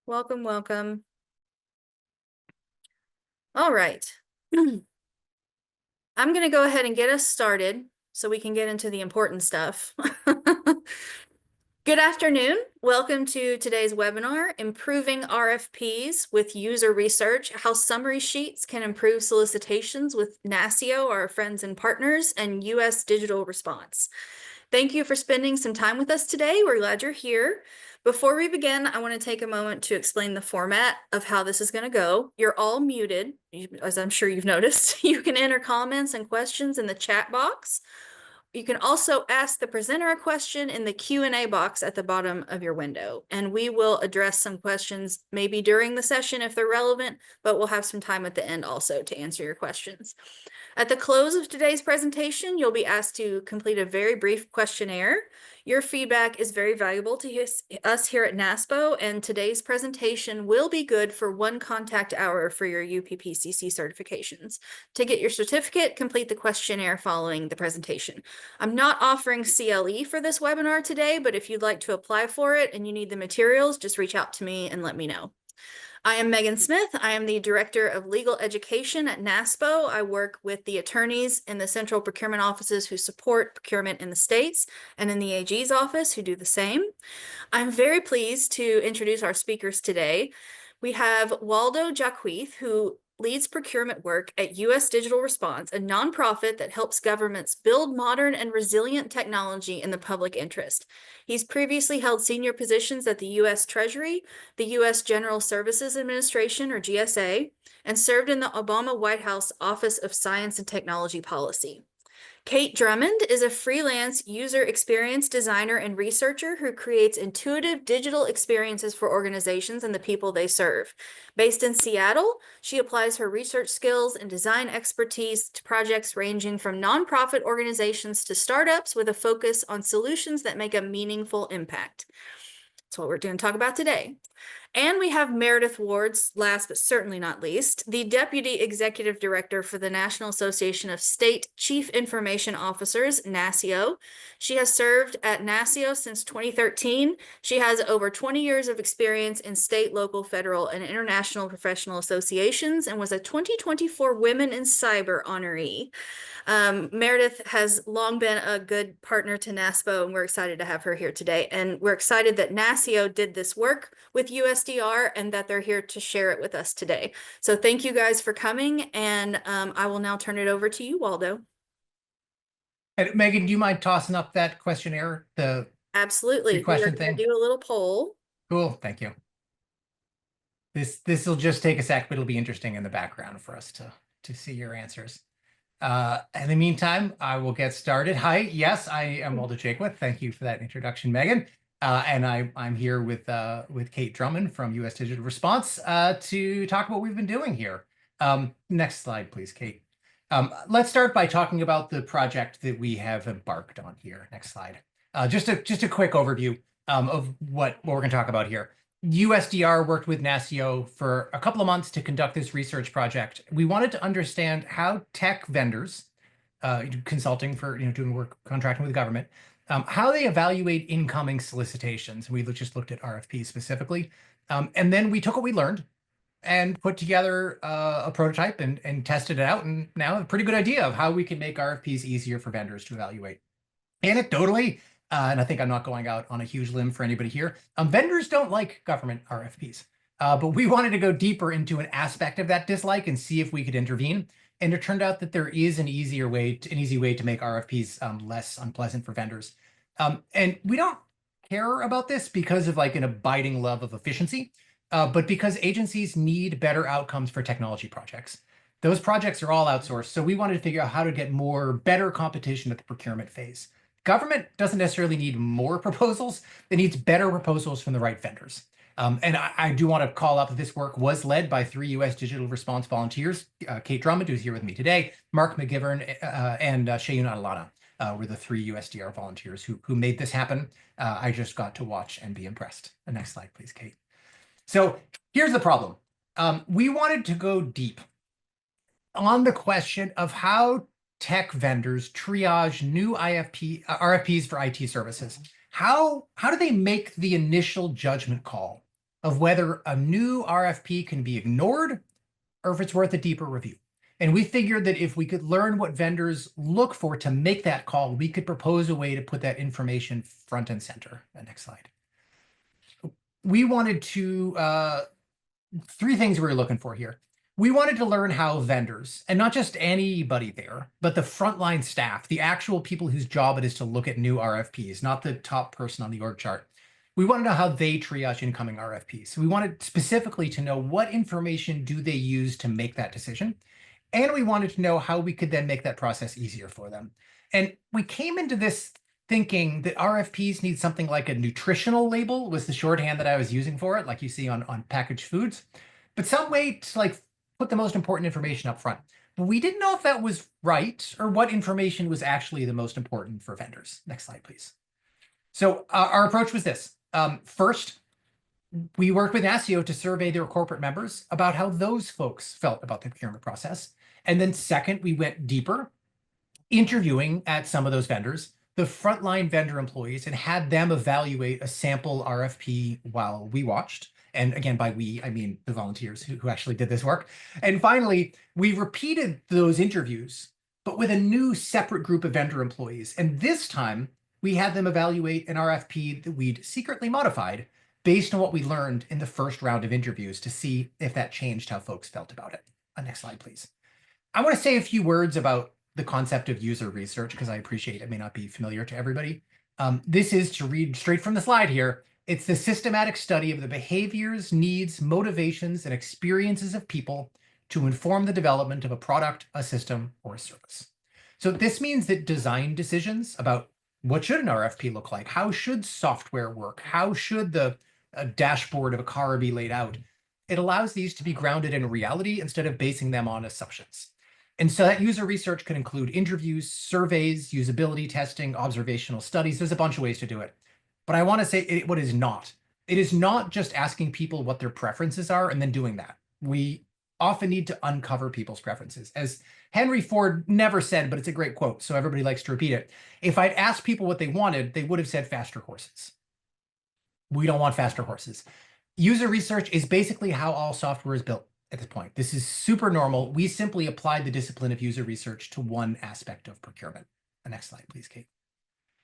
Welcome, welcome. All right. I'm going to go ahead and get us started so we can get into the important stuff. Good afternoon. Welcome to today's webinar, Improving RFPs with User Research, How Summary Sheets Can Improve Solicitations with NASCIO, our friends and partners, and US Digital Response. Thank you for spending some time with us today. We're glad you're here. Before we begin, I want to take a moment to explain the format of how this is going to go. You're all muted, as I'm sure you've noticed. You can enter comments and questions in the chat box. You can also ask the presenter a question in the Q&A box at the bottom of your window, and we will address some questions maybe during the session if they're relevant, but we'll have some time at the end also to answer your questions. At the close of today's presentation, you'll be asked to complete a very brief questionnaire. Your feedback is very valuable to us here at NASPO, and today's presentation will be good for 1 contact hour for your UPPCC certifications. To get your certificate, complete the questionnaire following the presentation. I'm not offering CLE for this webinar today, but if you'd like to apply for it and you need the materials, just reach out to me and let me know. I am Megan Smith. I am the Director of Legal Education at NASPO. I work with the attorneys in the central procurement offices who support procurement in the states and in the AG's office who do the same. I'm very pleased to introduce our speakers today. We have Waldo Jaquith, who leads procurement work at US Digital Response, a nonprofit that helps governments build modern and resilient technology in the public interest. He's previously held senior positions at the US Treasury, the US General Services Administration, or GSA, and served in the Obama White House Office of Science and Technology Policy. Kate Drummond is a freelance user experience designer and researcher who creates intuitive digital experiences for organizations and the people they serve. Based in Seattle, she applies her research skills and design expertise to projects ranging from nonprofit organizations to startups with a focus on solutions that make a meaningful impact. That's what we're going to talk about today. And we have Meredith Ward's, last but certainly not least, the Deputy Executive Director for the National Association of State Chief Information Officers, NASCIO. She has served at NASCIO since 2013. She has over 20 years of experience in state, local, federal, and international professional associations and was a 2024 Women in Cyber honoree. Meredith has long been a good partner to NASPO, and we're excited to have her here today. And we're excited that NASCIO did this work with USDR and that they're here to share it with us today. So thank you guys for coming, and I will now turn it over to you, Waldo. And Megan, do you mind tossing up that questionnaire? Absolutely. Question We're thing? going to do a little poll. Cool, thank you. This will just take a sec, but it'll be interesting in the background for us to see your answers. In the meantime, I will get started. Hi, yes, I am Waldo Jaquith. Thank you for that introduction, Megan. And I'm here with Kate Drummond from US Digital Response to talk about what we've been doing here. Next slide, please, Kate. Let's start by talking about the project that we have embarked on here. Next slide. Just a quick overview of what we're going to talk about here. USDR worked with NASCIO for a couple of months to conduct this research project. We wanted to understand how tech vendors, consulting for doing work, contracting with the government, how they evaluate incoming solicitations. We just looked at RFPs specifically, and then we took what we learned and put together a prototype and tested it out, and now have a pretty good idea of how we can make RFPs easier for vendors to evaluate. Anecdotally, and I think I'm not going out on a huge limb for anybody here, vendors don't like government RFPs, but we wanted to go deeper into an aspect of that dislike and see if we could intervene. And it turned out that there is an easy way to make RFPs less unpleasant for vendors. And we don't care about this because of like an abiding love of efficiency, but because agencies need better outcomes for technology projects. Those projects are all outsourced, so we wanted to figure out how to get better competition at the procurement phase. Government doesn't necessarily need more proposals. It needs better proposals from the right vendors. And I do want to call out that this work was led by 3 US Digital Response volunteers. Kate Drummond, who's here with me today, Mark McGivern, and Shayun Atalana were the 3 USDR volunteers who made this happen. I just got to watch and be impressed. The next slide, please, Kate. So here's the problem. We wanted to go deep on the question of how tech vendors triage new RFPs for IT services. How do they make the initial judgment call of whether a new RFP can be ignored or if it's worth a deeper review. And we figured that if we could learn what vendors look for to make that call, we could propose a way to put that information front and center. Next slide. We wanted to, three things we were looking for here. We wanted to learn how vendors, and not just anybody there, but the frontline staff, the actual people whose job it is to look at new RFPs, not the top person on the org chart. We want to know how they triage incoming RFPs. So we wanted specifically to know what information do they use to make that decision. And we wanted to know how we could then make that process easier for them. And we came into this thinking that RFPs need something like a nutritional label was the shorthand that I was using for it, like you see on packaged foods, but some way to like put the most important information up front. But we didn't know if that was right or what information was actually the most important for vendors. Next slide, please. So our approach was this. First, we worked with NASCIO to survey their corporate members about how those folks felt about the procurement process. And then second, we went deeper, interviewing at some of those vendors, the frontline vendor employees, and had them evaluate a sample RFP while we watched. And again, by we, I mean the volunteers who actually did this work. And finally, we repeated those interviews, but with a new separate group of vendor employees. And this time, we had them evaluate an RFP that we'd secretly modified based on what we learned in the first round of interviews to see if that changed how folks felt about it. Next slide, please. I want to say a few words about the concept of user research because I appreciate it may not be familiar to everybody. This is, to read straight from the slide here, it's the systematic study of the behaviors, needs, motivations, and experiences of people to inform the development of a product, a system, or a service. So this means that design decisions about what should an RFP look like, how should software work, how should the dashboard of a car be laid out, it allows these to be grounded in reality instead of basing them on assumptions. And so that user research can include interviews, surveys, usability testing, observational studies. There's a bunch of ways to do it. But I want to say what is not. It is not just asking people what their preferences are and then doing that. We often need to uncover people's preferences. As Henry Ford never said, but it's a great quote, so everybody likes to repeat it. If I'd asked people what they wanted, they would have said faster horses. We don't want faster horses. User research is basically how all software is built at this point. This is super normal. We simply applied the discipline of user research to one aspect of procurement. The next slide, please, Kate.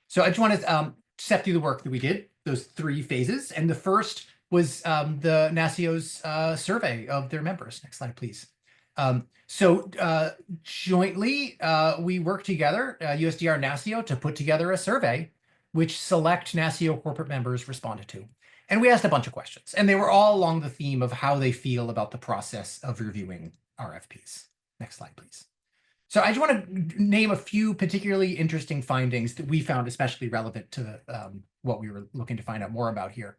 So I just want to step through the work that we did, those three phases. And the first was the NASCIO's survey of their members. Next slide, please. Jointly, we worked together, USDR and NASCIO, to put together a survey which select NASCIO corporate members responded to. And we asked a bunch of questions, and they were all along the theme of how they feel about the process of reviewing RFPs. Next slide, please. So I just want to name a few particularly interesting findings that we found especially relevant to what we were looking to find out more about here.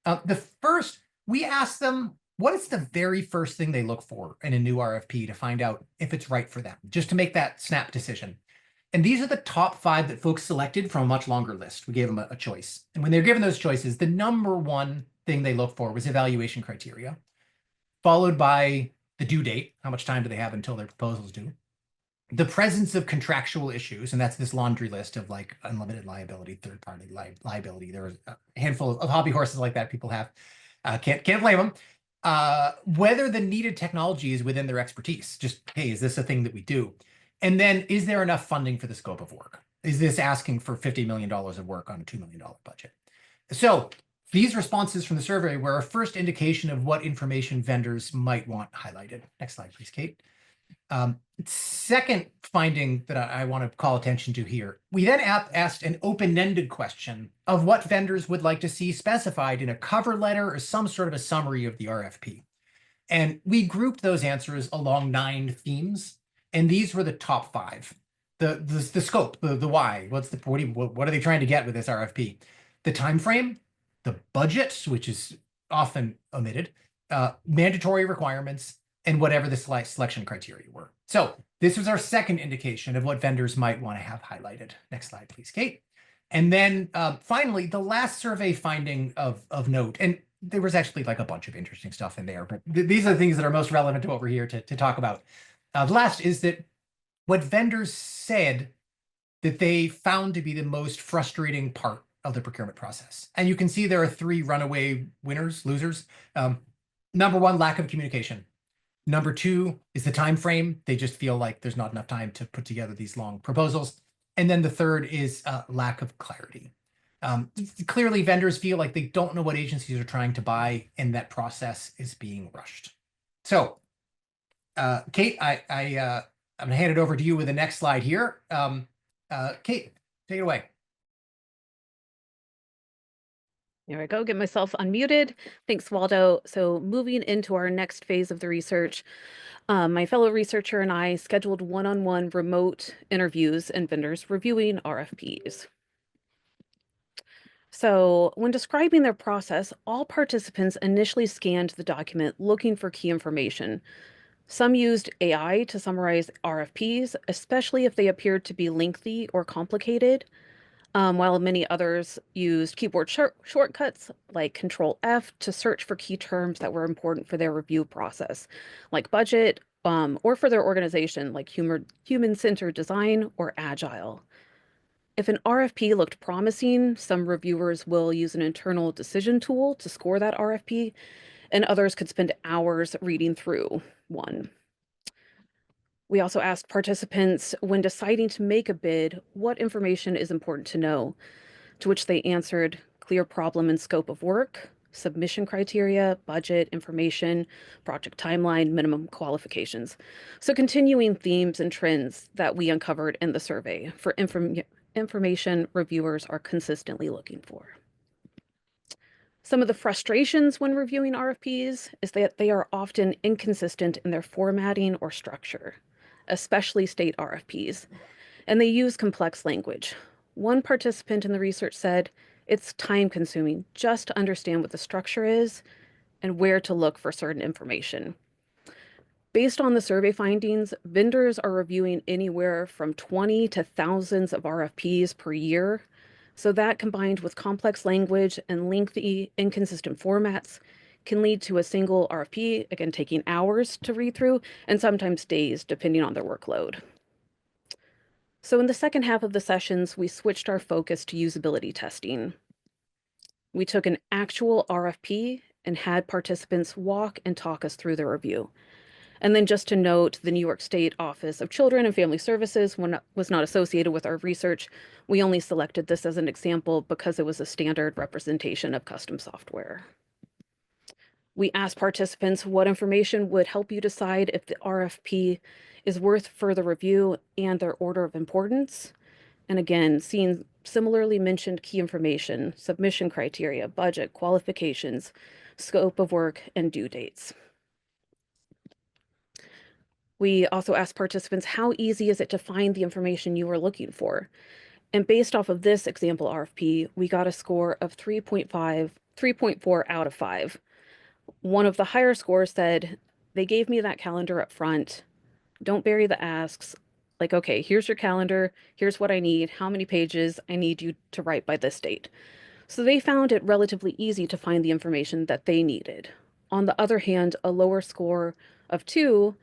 The first, we asked them, what is the very first thing they look for in a new RFP to find out if it's right for them, just to make that snap decision. And these are the top 5 that folks selected from a much longer list. We gave them a choice. And when they were given those choices, the number one thing they looked for was evaluation criteria, followed by the due date. How much time do they have until their proposal is due? The presence of contractual issues, and that's this laundry list of like unlimited liability, third-party liability. There are a handful of hobby horses like that people have. Can't blame them. Whether the needed technology is within their expertise. Just, hey, is this a thing that we do? And then, is there enough funding for the scope of work? Is this asking for $50 million of work on a $2 million budget? So these responses from the survey were a first indication of what information vendors might want highlighted. Next slide, please, Kate. Second finding that I want to call attention to here, we then asked an open-ended question of what vendors would like to see specified in a cover letter or some sort of a summary of the RFP. And we grouped those answers along 9 themes. And these were the top 5. The scope, the why, what are they trying to get with this RFP? The time frame, the budget, which is often omitted, mandatory requirements, and whatever the selection criteria were. So this was our second indication of what vendors might want to have highlighted. Next slide, please, Kate. And then finally, the last survey finding of note, and there was actually like a bunch of interesting stuff in there, but these are the things that are most relevant to what we're here to talk about. The last is that what vendors said that they found to be the most frustrating part of the procurement process. And you can see there are three runaway winners, losers. Number one, lack of communication. Number two is the time frame. They just feel like there's not enough time to put together these long proposals. And then the third is lack of clarity. Clearly, vendors feel like they don't know what agencies are trying to buy, and that process is being rushed. So, Kate, I'm going to hand it over to you with the next slide here. Kate, take it away. There I go, get myself unmuted. Thanks, Waldo. So moving into our next phase of the research, my fellow researcher and I scheduled one-on-one remote interviews and vendors reviewing RFPs. So when describing their process, all participants initially scanned the document looking for key information. Some used AI to summarize RFPs, especially if they appeared to be lengthy or complicated, while many others used keyboard shortcuts like Control F to search for key terms that were important for their review process, like budget, or for their organization, like human-centered design or agile. If an RFP looked promising, some reviewers will use an internal decision tool to score that RFP, and others could spend hours reading through one. We also asked participants when deciding to make a bid, what information is important to know, to which they answered clear problem and scope of work, submission criteria, budget, information, project timeline, minimum qualifications. So continuing themes and trends that we uncovered in the survey for information reviewers are consistently looking for. Some of the frustrations when reviewing RFPs is that they are often inconsistent in their formatting or structure, especially state RFPs, and they use complex language. One participant in the research said it's time-consuming just to understand what the structure is and where to look for certain information. Based on the survey findings, vendors are reviewing anywhere from 20 to thousands of RFPs per year. So that combined with complex language and lengthy, inconsistent formats can lead to a single RFP, again, taking hours to read through and sometimes days, depending on their workload. So in the second half of the sessions, we switched our focus to usability testing. We took an actual RFP and had participants walk and talk us through the review. And then just to note, the New York State Office of Children and Family Services was not associated with our research. We only selected this as an example because it was a standard representation of custom software. We asked participants what information would help you decide if the RFP is worth further review and their order of importance. And again, seeing similarly mentioned key information, submission criteria, budget, qualifications, scope of work, and due dates. We also asked participants, how easy is it to find the information you were looking for? And based off of this example RFP, we got a score of 3.4 out of 5. One of the higher scores said, they gave me that calendar up front. Don't bury the asks. Like, okay, here's your calendar. Here's what I need. How many pages I need you to write by this date. So they found it relatively easy to find the information that they needed. On the other hand, a lower score of 2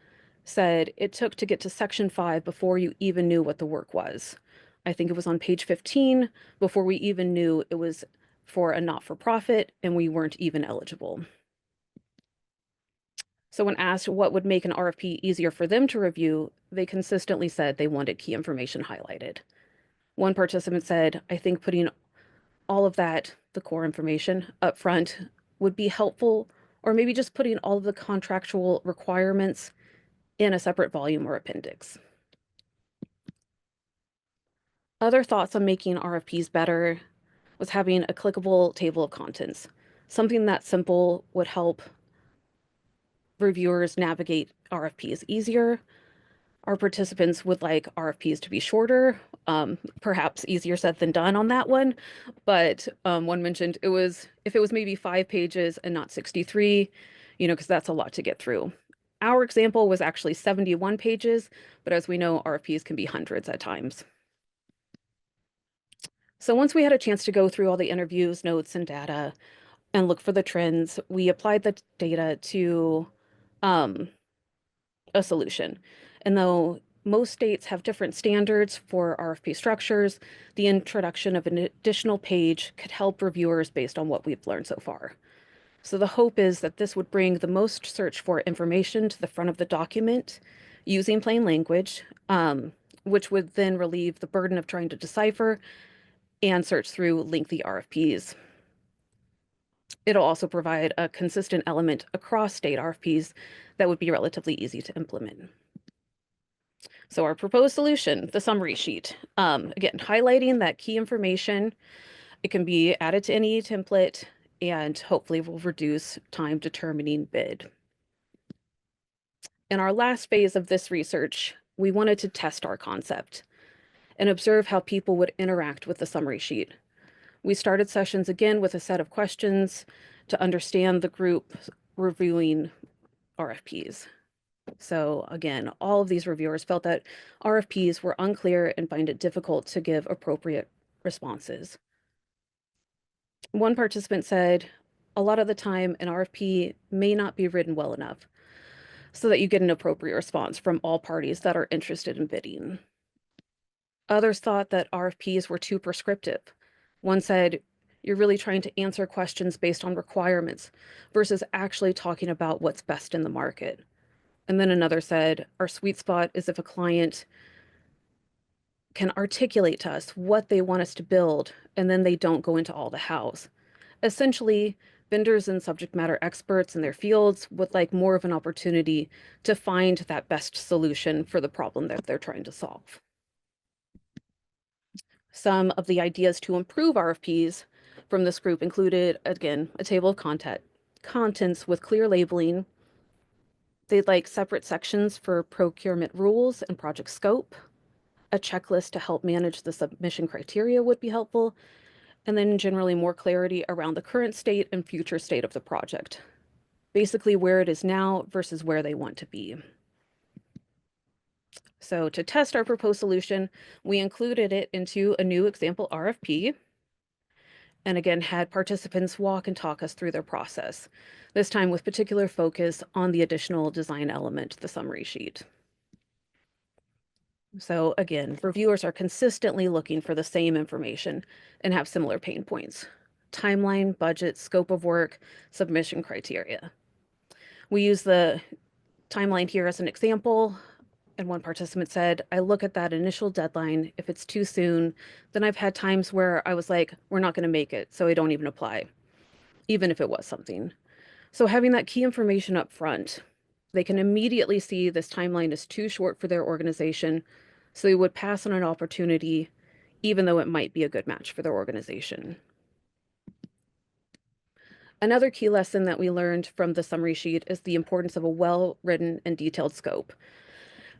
said it took to get to section 5 before you even knew what the work was. I think it was on page 15 before we even knew it was for a not-for-profit and we weren't even eligible. So when asked what would make an RFP easier for them to review, they consistently said they wanted key information highlighted. One participant said, I think putting all of that, the core information, up front would be helpful, or maybe just putting all of the contractual requirements in a separate volume or appendix. Other thoughts on making RFPs better was having a clickable table of contents. Something that simple would help reviewers navigate RFPs easier. Our participants would like RFPs to be shorter, perhaps easier said than done on that one. But one mentioned if it was maybe 5 pages and not 63, because that's a lot to get through. Our example was actually 71 pages, but as we know, RFPs can be hundreds at times. So once we had a chance to go through all the interviews, notes, and data and look for the trends, we applied the data to a solution. And though Most states have different standards for RFP structures. The introduction of an additional page could help reviewers based on what we've learned so far. So the hope is that this would bring the most search for information to the front of the document using plain language, which would then relieve the burden of trying to decipher and search through lengthy RFPs. It'll also provide a consistent element across state RFPs that would be relatively easy to implement. So our proposed solution, the summary sheet, again, highlighting that key information. It can be added to any template and hopefully will reduce time determining bid. In our last phase of this research, we wanted to test our concept and observe how people would interact with the summary sheet. We started sessions again with a set of questions to understand the group reviewing RFPs. So again, all of these reviewers felt that RFPs were unclear and find it difficult to give appropriate responses. One participant said, a lot of the time an RFP may not be written well enough so that you get an appropriate response from all parties that are interested in bidding. Others thought that RFPs were too prescriptive. One said, you're really trying to answer questions based on requirements versus actually talking about what's best in the market. And then another said, our sweet spot is if a client can articulate to us what they want us to build, and then they don't go into all the hows. Essentially, vendors and subject matter experts in their fields would like more of an opportunity to find that best solution for the problem that they're trying to solve. Some of the ideas to improve RFPs from this group included, again, a table of contents with clear labeling. They'd like separate sections for procurement rules and project scope. A checklist to help manage the submission criteria would be helpful. And then generally more clarity around the current state and future state of the project. Basically where it is now versus where they want to be. So to test our proposed solution, we included it into a new example RFP. And again, had participants walk and talk us through their process, this time with particular focus on the additional design element, the summary sheet. So again, reviewers are consistently looking for the same information and have similar pain points: timeline, budget, scope of work, submission criteria. We use the timeline here as an example. And one participant said, I look at that initial deadline. If it's too soon, then I've had times where I was like, we're not going to make it, so I don't even apply, even if it was something. So having that key information up front, they can immediately see this timeline is too short for their organization, so they would pass on an opportunity, even though it might be a good match for their organization. Another key lesson that we learned from the summary sheet is the importance of a well-written and detailed scope.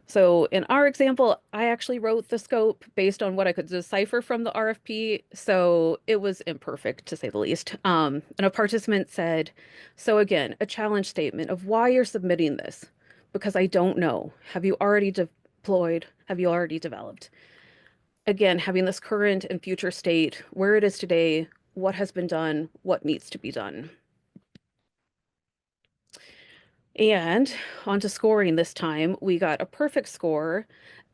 So in our example, I actually wrote the scope based on what I could decipher from the RFP, so it was imperfect to say the least. And a participant said, so again, a challenge statement of why you're submitting this, because I don't know. Have you already deployed? Have you already developed? Again, having this current and future state, where it is today, what has been done, what needs to be done. And on to scoring this time, we got a perfect score.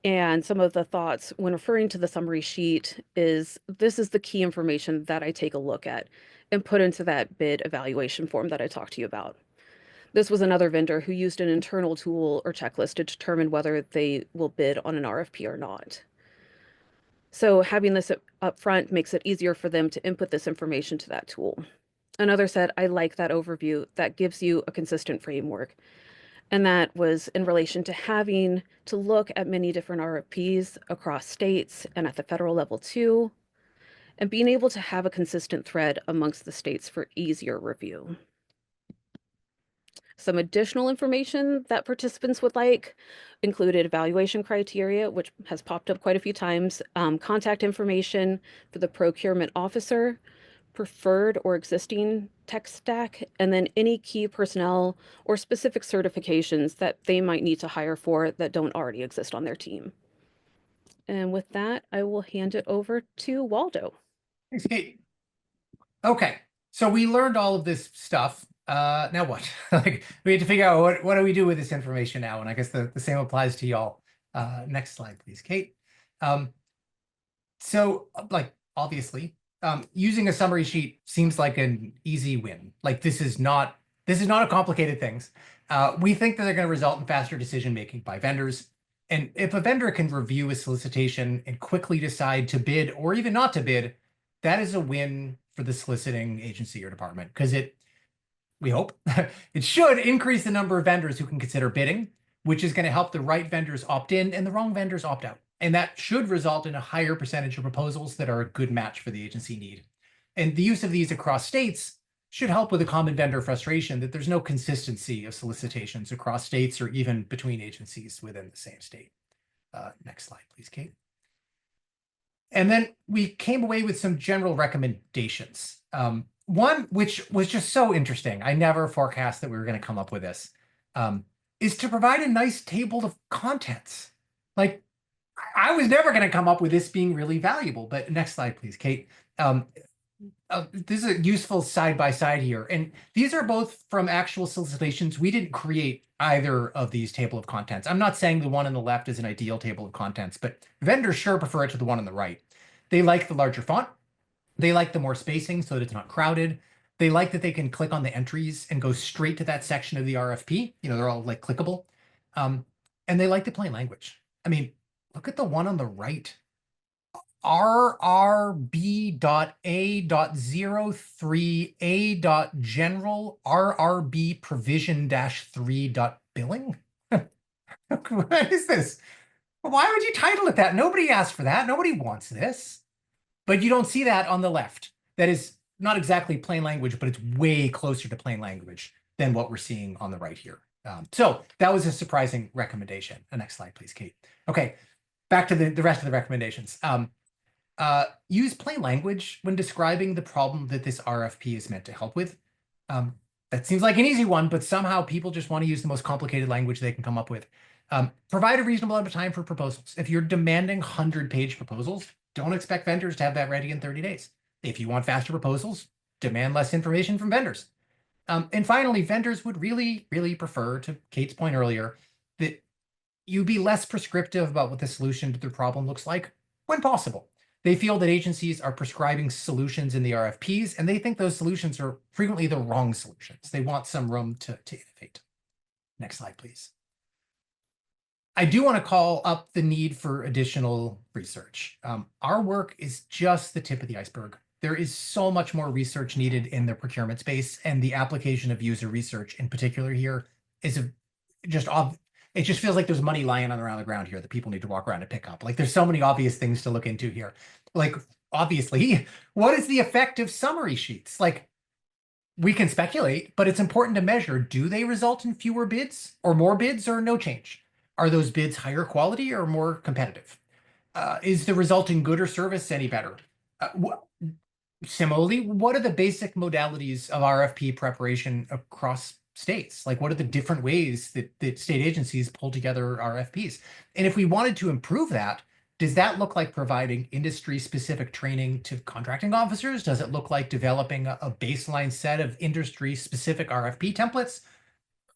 And some of the thoughts when referring to the summary sheet is this is the key information that I take a look at and put into that bid evaluation form that I talked to you about. This was another vendor who used an internal tool or checklist to determine whether they will bid on an RFP or not. So having this up front makes it easier for them to input this information to that tool. Another said, I like that overview. That gives you a consistent framework. And that was in relation to having to look at many different RFPs across states and at the federal level too, and being able to have a consistent thread amongst the states for easier review. Some additional information that participants would like included evaluation criteria, which has popped up quite a few times, contact information for the procurement officer, preferred or existing tech stack, and then any key personnel or specific certifications that they might need to hire for that don't already exist on their team. And with that, I will hand it over to Waldo. Thanks, Kate. Okay, so we learned all of this stuff. Now what? Like we had to figure out what do we do with this information now? And I guess the same applies to y'all. Next slide, please, Kate. So, like, obviously, using a summary sheet seems like an easy win. Like, this is not a complicated thing. We think that they're going to result in faster decision making by vendors. And if a vendor can review a solicitation and quickly decide to bid or even not to bid, that is a win for the soliciting agency or department, because we hope, it should increase the number of vendors who can consider bidding, which is going to help the right vendors opt in and the wrong vendors opt out. And that should result in a higher percentage of proposals that are a good match for the agency need. And the use of these across states should help with the common vendor frustration that there's no consistency of solicitations across states or even between agencies within the same state. Next slide, please, Kate. And then we came away with some general recommendations. One, which was just so interesting, I never forecast that we were going to come up with this, is to provide a nice table of contents. Like, I was never going to come up with this being really valuable, but next slide, please, Kate. This is a useful side-by-side here. And these are both from actual solicitations. We didn't create either of these table of contents. I'm not saying the one on the left is an ideal table of contents, but vendors sure prefer it to the one on the right. They like the larger font. They like the more spacing so that it's not crowded. They like that they can click on the entries and go straight to that section of the RFP. You know, they're all like clickable. And they like the plain language. I mean, look at the one on the right. RRB.A.03A.general RRB provision-3.billing. What is this? Why would you title it that? Nobody asked for that. Nobody wants this. But you don't see that on the left. That is not exactly plain language, but it's way closer to plain language than what we're seeing on the right here. So that was a surprising recommendation. Next slide, please, Kate. Okay, back to the rest of the recommendations. Use plain language when describing the problem that this RFP is meant to help with. That seems like an easy one, but somehow people just want to use the most complicated language they can come up with. Provide a reasonable amount of time for proposals. If you're demanding 100-page proposals, don't expect vendors to have that ready in 30 days. If you want faster proposals, demand less information from vendors. And finally, vendors would really, really prefer, to Kate's point earlier, that you be less prescriptive about what the solution to their problem looks like when possible. They feel that agencies are prescribing solutions in the RFPs, and they think those solutions are frequently the wrong solutions. They want some room to innovate. Next slide, please. I do want to call up the need for additional research. Our work is just the tip of the iceberg. There is so much more research needed in the procurement space, and the application of user research in particular here is it just feels like there's money lying around the ground here that people need to walk around and pick up. Like, there's so many obvious things to look into here. Like, obviously, what is the effect of summary sheets? Like, we can speculate, but it's important to measure. Do they result in fewer bids or more bids or no change? Are those bids higher quality or more competitive? Is the resulting good or service any better? Similarly, what are the basic modalities of RFP preparation across states? Like, what are the different ways that state agencies pull together RFPs? And if we wanted to improve that, does that look like providing industry-specific training to contracting officers? Does it look like developing a baseline set of industry-specific RFP templates,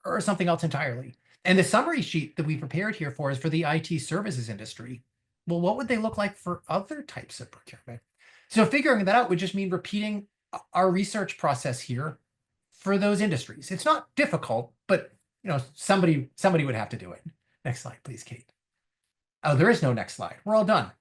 or something else entirely? And the summary sheet that we prepared here for is for the IT services industry. Well, what would they look like for other types of procurement? So figuring that out would just mean repeating our research process here for those industries. It's not difficult, but somebody would have to do it. Next slide, please, Kate. Oh, there is no next slide. We're all done.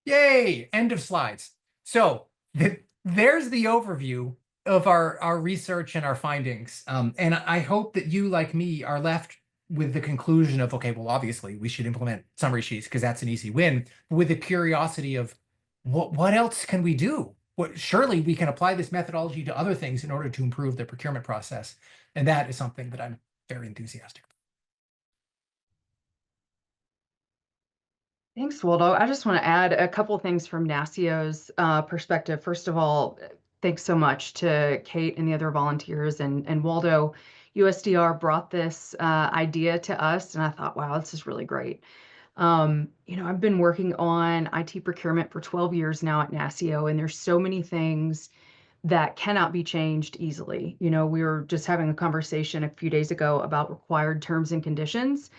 Yay! End of slides. So there's the overview of our research and our findings. And I hope that you, like me, are left with the conclusion of, okay, well, obviously we should implement summary sheets because that's an easy win, but with the curiosity of what else can we do? Surely we can apply this methodology to other things in order to improve the procurement process. And that is something that I'm very enthusiastic about. Thanks, Waldo. I just want to add a couple of things from NASCIO's perspective. First of all, thanks so much to Kate and the other volunteers, and Waldo. USDR brought this idea to us, and I thought, wow, this is really great. I've been working on IT procurement for 12 years now at NASCIO, and there's so many things that cannot be changed easily. We were just having a conversation a few days ago about required terms and conditions.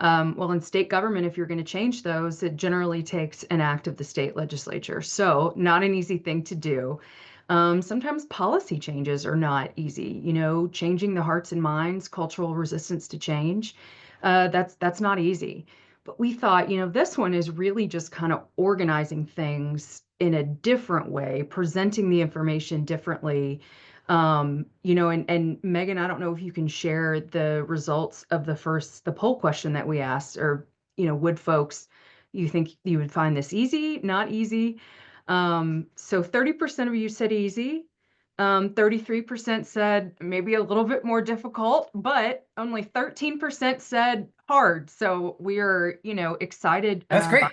Well, in state government, if you're going to change those, it generally takes an act of the state legislature. So not an easy thing to do. Sometimes policy changes are not easy, changing the hearts and minds, cultural resistance to change. That's not easy. But we thought, this one is really just kind of organizing things in a different way, presenting the information differently. And Megan, I don't know if you can share the results of the poll question that we asked, or, would folks, you think you would find this easy, not easy? So 30% of you said easy. 33% said maybe a little bit more difficult, but only 13% said hard. So we are, excited. That's great.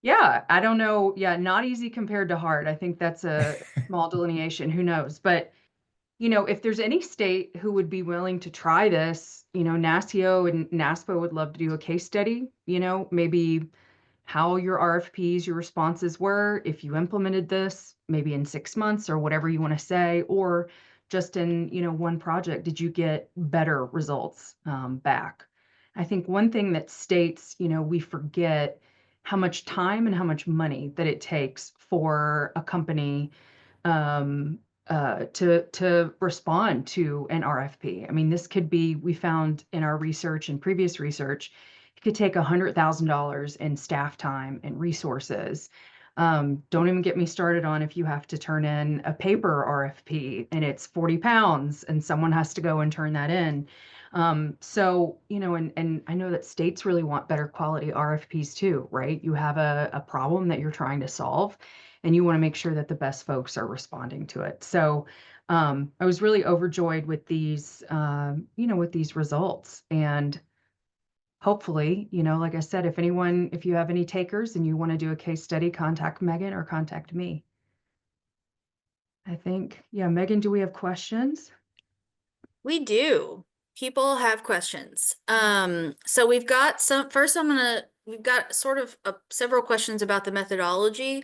Yeah, I don't know. Yeah, not easy compared to hard. I think that's a small delineation. Who knows? But, if there's any state who would be willing to try this, NASCIO and NASPO would love to do a case study, maybe how your RFPs, your responses were, if you implemented this, maybe in 6 months or whatever you want to say, or just in, one project, did you get better results back? I think one thing that states, we forget how much time and how much money that it takes for a company to respond to an RFP. I mean, this could be, we found in our research and previous research, it could take $100,000 in staff time and resources. Don't even get me started on if you have to turn in a paper RFP and it's 40 pounds and someone has to go and turn that in. So, and I know that states really want better quality RFPs too, right? You have a problem that you're trying to solve and you want to make sure that the best folks are responding to it. So I was really overjoyed with these, with these results. And hopefully, like I said, if you have any takers and you want to do a case study, contact Megan or contact me. I think, yeah, Megan, do we have questions? We do. People have questions. So we've got we've got sort of several questions about the methodology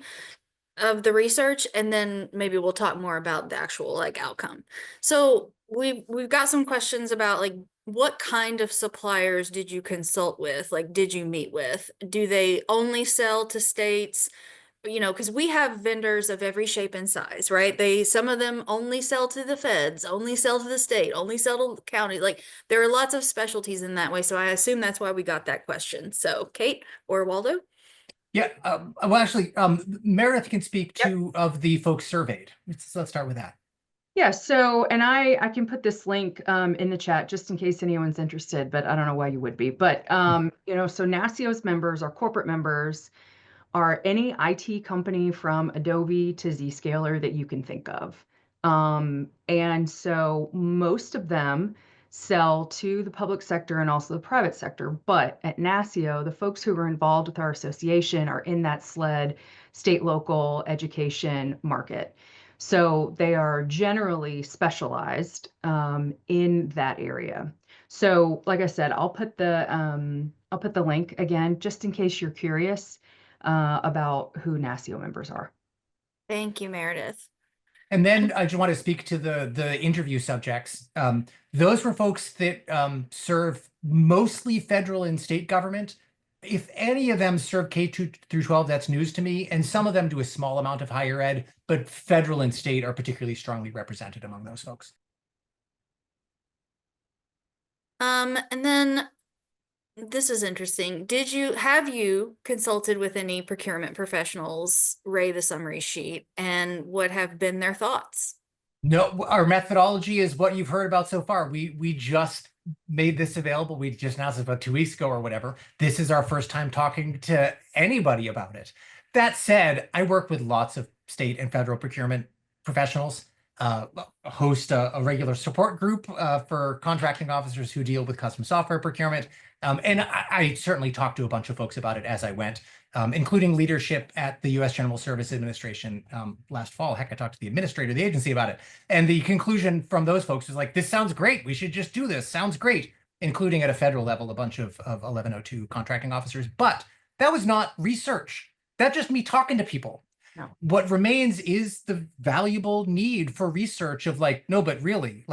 of the research, and then maybe we'll talk more about the actual outcome. So we've got some questions about what kind of suppliers did you consult with? Did you meet with? Do they only sell to states? Because we have vendors of every shape and size, right? Some of them only sell to the feds, only sell to the state, only sell to the county. There are lots of specialties in that way. So I assume that's why we got that question. So Kate or Waldo? Yeah, well, actually, Meredith can speak Yep. to of the folks surveyed. Let's start with that. Yeah, so, and I can put this link in the chat just in case anyone's interested, but I don't know why you would be. But, so NASCIO's members, our corporate members, are any IT company from Adobe to Zscaler that you can think of. And so most of them sell to the public sector and also the private sector. But at NASCIO, the folks who are involved with our association are in that SLED, state, local education market. So they are generally specialized in that area. So like I said, I'll put the link again, just in case you're curious about who NASCIO members are. Thank you, Meredith. And then I just want to speak to the interview subjects. Those were folks that serve mostly federal and state government. If any of them serve K-2 through 12, that's news to me. And some of them do a small amount of higher ed, but federal and state are particularly strongly represented among those folks. And then this is interesting. Have you consulted with any procurement professionals, Ray the summary sheet, and what have been their thoughts? No, our methodology is what you've heard about so far. We just made this available. We just announced it about 2 weeks ago or whatever. This is our first time talking to anybody about it. That said, I work with lots of state and federal procurement professionals, host a regular support group for contracting officers who deal with custom software procurement. And I certainly talked to a bunch of folks about it as I went, including leadership at the U.S. General Service Administration last fall. Heck, I talked to the administrator of the agency about it. And the conclusion from those folks was like, this sounds great. We should just do this. Sounds great, including at a federal level, a bunch of 1102 contracting officers. But that was not research. That's just me talking to people. No. What remains is the valuable need for research of no, but really,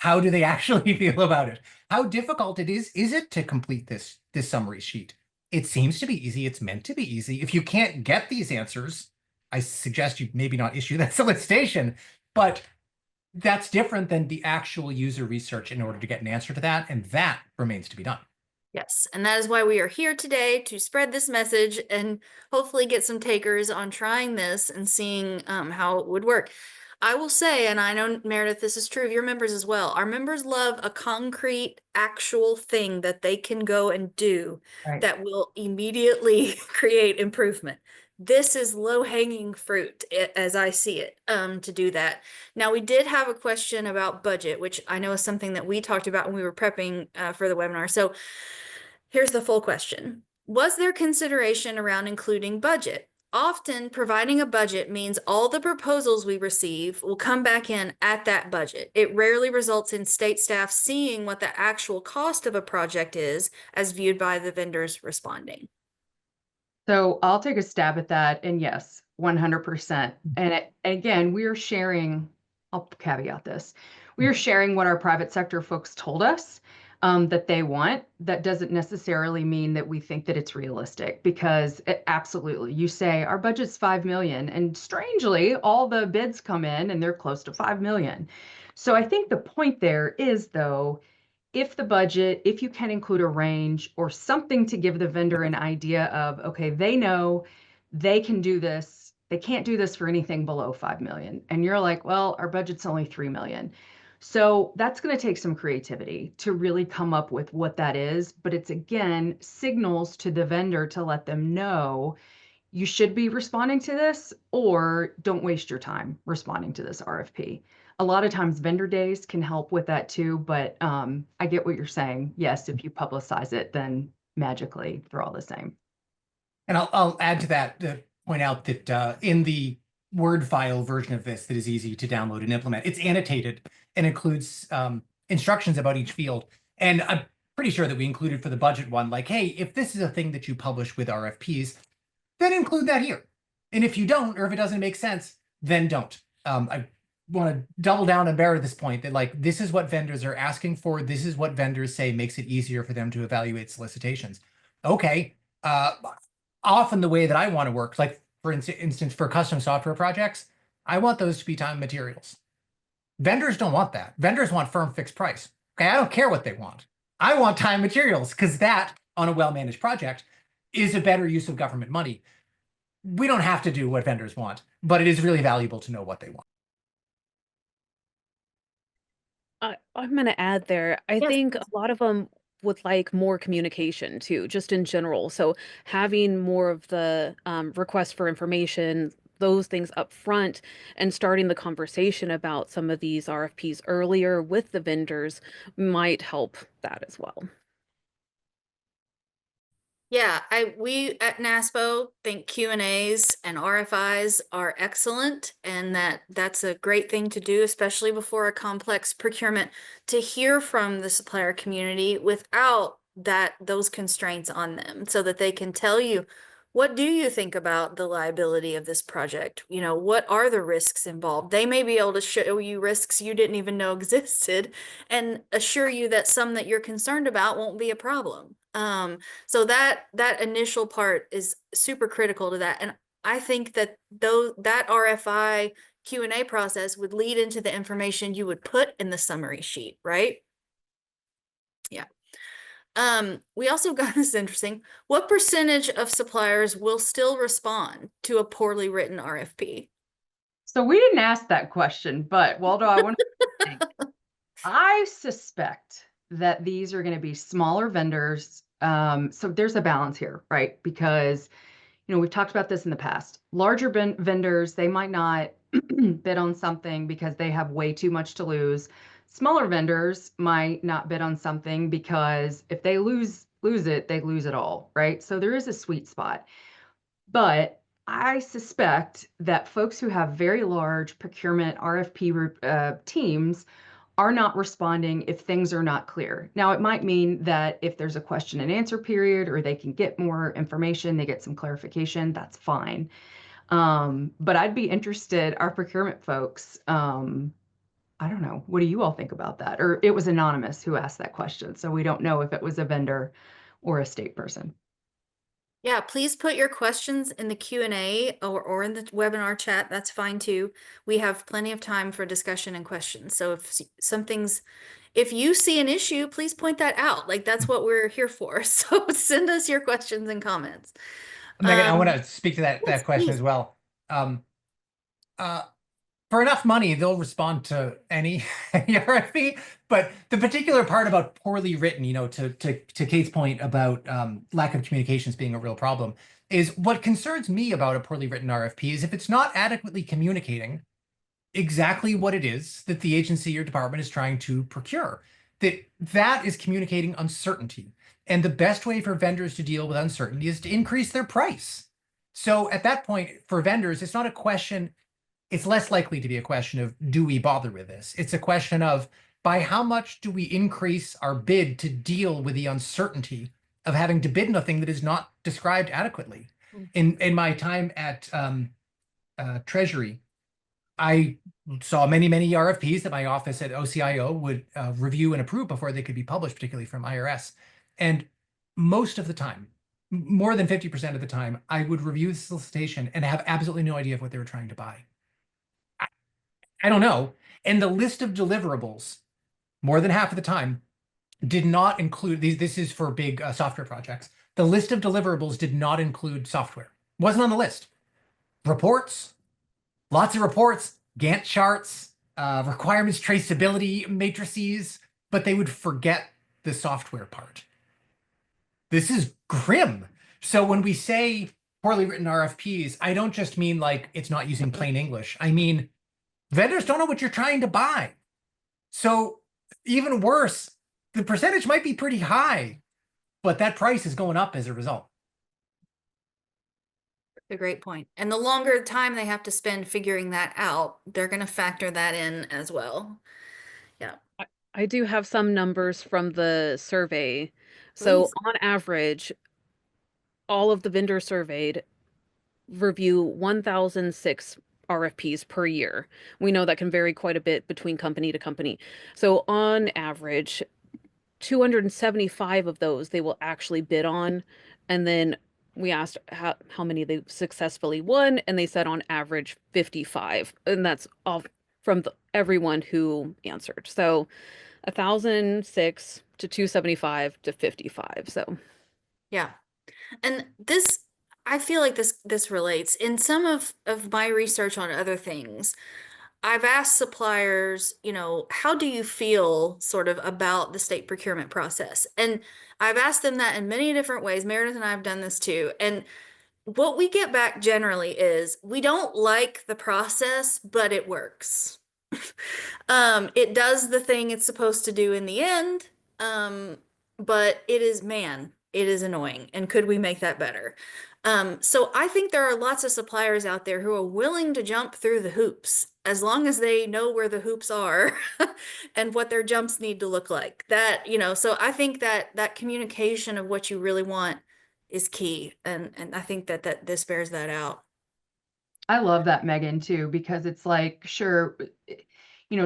How do they actually feel about it? How difficult is it to complete this summary sheet? It seems to be easy. It's meant to be easy. If you can't get these answers, I suggest you maybe not issue that solicitation, but that's different than the actual user research in order to get an answer to that, and that remains to be done. Yes, and that is why we are here today, to spread this message and hopefully get some takers on trying this and seeing how it would work. I will say, and I know, Meredith, this is true of your members as well, our members love a concrete, actual thing that they can go and do Right. that will immediately create improvement. This is low-hanging fruit, as I see it, to do that. Now, we did have a question about budget, which I know is something that we talked about when we were prepping for the webinar. So here's the full question. Was there consideration around including budget? Often providing a budget means all the proposals we receive will come back in at that budget. It rarely results in state staff seeing what the actual cost of a project is as viewed by the vendors responding. So I'll take a stab at that. And yes, 100%. And again, we are sharing, I'll caveat this. We are sharing what our private sector folks told us that they want. That doesn't necessarily mean that we think that it's realistic, because absolutely, you say our budget's 5 million, and strangely, all the bids come in and they're close to 5 million. So I think the point there is, though, if you can include a range or something to give the vendor an idea of, okay, they know they can do this, they can't do this for anything below 5 million. And you're like, well, our budget's only 3 million. So that's going to take some creativity to really come up with what that is. But it's, again, signals to the vendor to let them know you should be responding to this, or don't waste your time responding to this RFP. A lot of times vendor days can help with that too, but I get what you're saying. Yes, if you publicize it, then magically they're all the same. And I'll add to that to point out that in the Word file version of this that is easy to download and implement, it's annotated and includes instructions about each field. And I'm pretty sure that we included for the budget one, like, hey, if this is a thing that you publish with RFPs, then include that here. And if you don't, or if it doesn't make sense, then don't. I want to double down and bear this point that, like, this is what vendors are asking for. This is what vendors say makes it easier for them to evaluate solicitations. Okay. Often the way that I want to work, like for instance, for custom software projects, I want those to be time and materials. Vendors don't want that. Vendors want firm fixed price. Okay, I don't care what they want. I want time and materials, because that, on a well-managed project, is a better use of government money. We don't have to do what vendors want, but it is really valuable to know what they want. I'm going to add there, I Yes. think a lot of them would like more communication too, just in general. So having more of the request for information, those things up front, and starting the conversation about some of these RFPs earlier with the vendors might help that as well. Yeah, we at NASPO think Q&As and RFIs are excellent, and that's a great thing to do, especially before a complex procurement, to hear from the supplier community without those constraints on them, so that they can tell you, what do you think about the liability of this project? You know, what are the risks involved? They may be able to show you risks you didn't even know existed and assure you that some that you're concerned about won't be a problem. So that initial part is super critical to that. And I think that that RFI Q&A process would lead into the information you would put in the summary sheet, right? Yeah. We also got this interesting. What percentage of suppliers will still respond to a poorly written RFP? So we didn't ask that question, but Waldo, I want to I suspect that these are going to be smaller vendors. So there's a balance here, right? Because, we've talked about this in the past. Larger vendors, they might not bid on something because they have way too much to lose. Smaller vendors might not bid on something because if they lose it, they lose it all, right? So there is a sweet spot. But I suspect that folks who have very large procurement RFP teams are not responding if things are not clear. Now, it might mean that if there's a question and answer period, or they can get more information, they get some clarification, that's fine. But I'd be interested, our procurement folks, I don't know. What do you all think about that? Or it was anonymous who asked that question, so we don't know if it was a vendor or a state person. Yeah, please put your questions in the Q&A or in the webinar chat. That's fine too. We have plenty of time for discussion and questions. So if you see an issue, please point that out. Like that's what we're here for. So send us your questions and comments. Megan, I want to speak to that Yes, question please. as well. Um, for enough money, they'll respond to any RFP. But the particular part about poorly written, to Kate's point about lack of communications being a real problem, is what concerns me about a poorly written RFP is if it's not adequately communicating exactly what it is that the agency or department is trying to procure, that is communicating uncertainty. And the best way for vendors to deal with uncertainty is to increase their price. So at that point, for vendors, it's not a question, it's less likely to be a question of, do we bother with this? It's a question of, by how much do we increase our bid to deal with the uncertainty of having to bid nothing that is not described adequately? In my time at Treasury, I saw many RFPs that my office at OCIO would review and approve before they could be published, particularly from IRS. And most of the time, more than 50% of the time, I would review the solicitation and have absolutely no idea of what they were trying to buy. I don't know. And the list of deliverables, more than half of the time, did not include these. This is for big software projects. The list of deliverables did not include software. Wasn't on the list. Reports, lots of reports, Gantt charts, requirements traceability matrices, but they would forget the software part. This is grim. So when we say poorly written RFPs, I don't just mean like it's not using plain English. I mean, vendors don't know what you're trying to buy. So even worse, the percentage might be pretty high, but that price is going up as a result. A great point. And the longer time they have to spend figuring that out, they're going to factor that in as well. Yeah. I do have some numbers from the survey. So Please. on average, all of the vendors surveyed review 1,006 RFPs per year. We know that can vary quite a bit between company to company. So on average, 275 of those they will actually bid on. And then we asked how many they successfully won, and they said on average 55. And that's all from everyone who answered. So 1,006 to 275 to 55. So Yeah. And this, I feel like this relates. In some of my research on other things, I've asked suppliers, how do you feel sort of about the state procurement process? And I've asked them that in many different ways. Meredith and I have done this too. And what we get back generally is we don't like the process, but it works. It does the thing it's supposed to do in the end. But it is annoying. And could we make that better? So I think there are lots of suppliers out there who are willing to jump through the hoops as long as they know where the hoops are and what their jumps need to look like. So I think that communication of what you really want is key. And I think that this bears that out. I love that, Megan, too, because it's like, sure,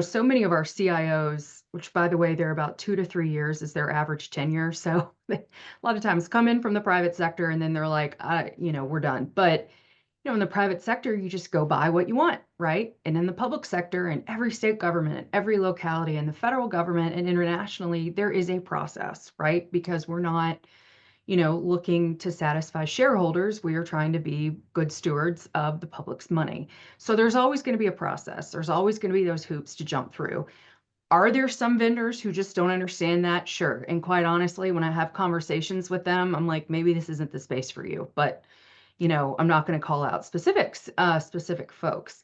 so many of our CIOs, which by the way, they're about 2 to 3 years is their average tenure. So a lot of times come in from the private sector and then they're like, we're done. But, in the private sector, you just go buy what you want, right? And in the public sector and every state government, every locality and the federal government and internationally, there is a process, right? Because we're not looking to satisfy shareholders. We are trying to be good stewards of the public's money. So there's always going to be a process. There's always going to be those hoops to jump through. Are there some vendors who just don't understand that? Sure. And quite honestly, when I have conversations with them, I'm like, maybe this isn't the space for you, but I'm not going to call out specific folks.